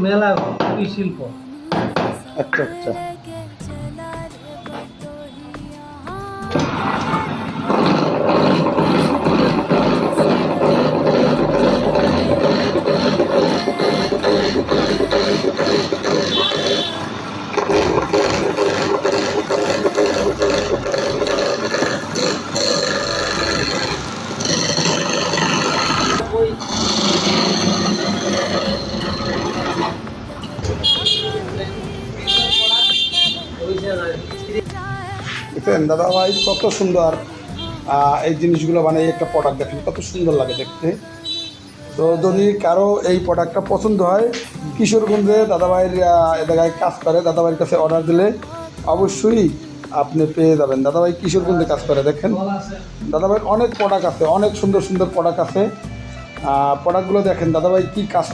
মেলা কুটির শিল্প। আচ্ছা আচ্ছা। দেখেন দাদা ভাই কত সুন্দর এই জিনিসগুলো মানে একটা প্রোডাক্ট দেখেন কত সুন্দর লাগে দেখতে। তো যদি কারো এই প্রোডাক্টটা পছন্দ হয়, কিশোরগঞ্জে দাদাভাইয়ের জায়গায় কাজ করে, দাদাভাইয়ের কাছে অর্ডার দিলে অবশ্যই আপনি পেয়ে যাবেন। দাদাভাই কিশোরগঞ্জে কাজ করে। দেখেন দাদাভাইয়ের অনেক প্রোডাক্ট আছে, অনেক সুন্দর সুন্দর প্রোডাক্ট আছে। প্রোডাক্টগুলো দেখেন দাদাভাই কী কাজটা